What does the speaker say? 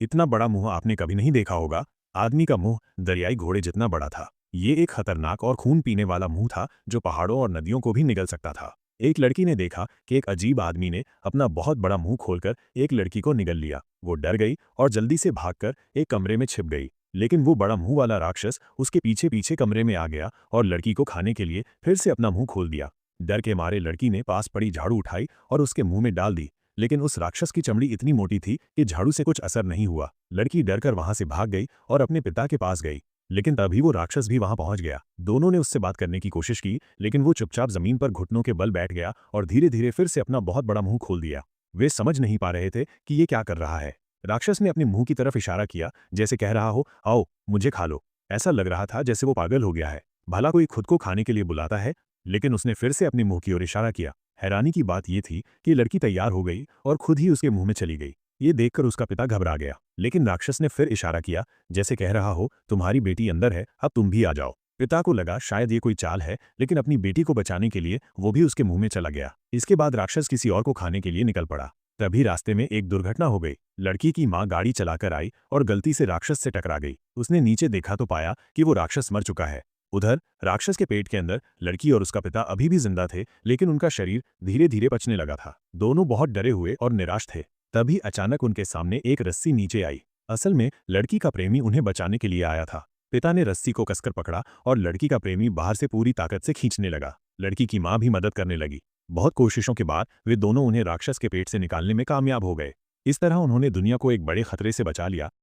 इतना बड़ा मुंह आपने कभी नहीं देखा होगा। आदमी का मुंह दरियाई घोड़े जितना बड़ा था। ये एक खतरनाक और खून पीने वाला मुंह था जो पहाड़ों और नदियों को भी निगल सकता था। एक लड़की ने देखा कि एक अजीब आदमी ने अपना बहुत बड़ा मुंह खोलकर एक लड़की को निगल लिया। वो डर गई और जल्दी से भागकर एक कमरे में छिप गई। लेकिन वो बड़ा मुंह वाला राक्षस उसके पीछे पीछे कमरे में आ गया और लड़की को खाने के लिए फिर से अपना मुंह खोल दिया। डर के मारे लड़की ने पास पड़ी झाड़ू उठाई और उसके मुंह में डाल दी। लेकिन उस राक्षस की चमड़ी इतनी मोटी थी कि झाड़ू से कुछ असर नहीं हुआ। लड़की डरकर वहां से भाग गई और अपने पिता के पास गई। लेकिन तभी वो राक्षस भी वहां पहुंच गया। दोनों ने उससे बात करने की कोशिश की, लेकिन वो चुपचाप जमीन पर घुटनों के बल बैठ गया और धीरे धीरे फिर से अपना बहुत बड़ा मुंह खोल दिया। वे समझ नहीं पा रहे थे कि ये क्या कर रहा है। राक्षस ने अपने मुंह की तरफ इशारा किया, जैसे कह रहा हो, आओ मुझे खा लो। ऐसा लग रहा था जैसे वो पागल हो गया है। भला कोई खुद को खाने के लिए बुलाता है। लेकिन उसने फिर से अपने मुंह की ओर इशारा किया। हैरानी की बात यह थी कि लड़की तैयार हो गई और खुद ही उसके मुंह में चली गई। ये देखकर उसका पिता घबरा गया। लेकिन राक्षस ने फिर इशारा किया, जैसे कह रहा हो, तुम्हारी बेटी अंदर है, अब तुम भी आ जाओ। पिता को लगा शायद ये कोई चाल है, लेकिन अपनी बेटी को बचाने के लिए वो भी उसके मुंह में चला गया। इसके बाद राक्षस किसी और को खाने के लिए निकल पड़ा। तभी रास्ते में एक दुर्घटना हो गई। लड़की की माँ गाड़ी चलाकर आई और गलती से राक्षस से टकरा गई। उसने नीचे देखा तो पाया कि वो राक्षस मर चुका है। उधर राक्षस के पेट के अंदर लड़की और उसका पिता अभी भी जिंदा थे, लेकिन उनका शरीर धीरे धीरे पचने लगा था। दोनों बहुत डरे हुए और निराश थे। तभी अचानक उनके सामने एक रस्सी नीचे आई। असल में लड़की का प्रेमी उन्हें बचाने के लिए आया था। पिता ने रस्सी को कसकर पकड़ा और लड़की का प्रेमी बाहर से पूरी ताकत से खींचने लगा। लड़की की मां भी मदद करने लगी। बहुत कोशिशों के बाद वे दोनों उन्हें राक्षस के पेट से निकालने में कामयाब हो गए। इस तरह उन्होंने दुनिया को एक बड़े खतरे से बचा लिया।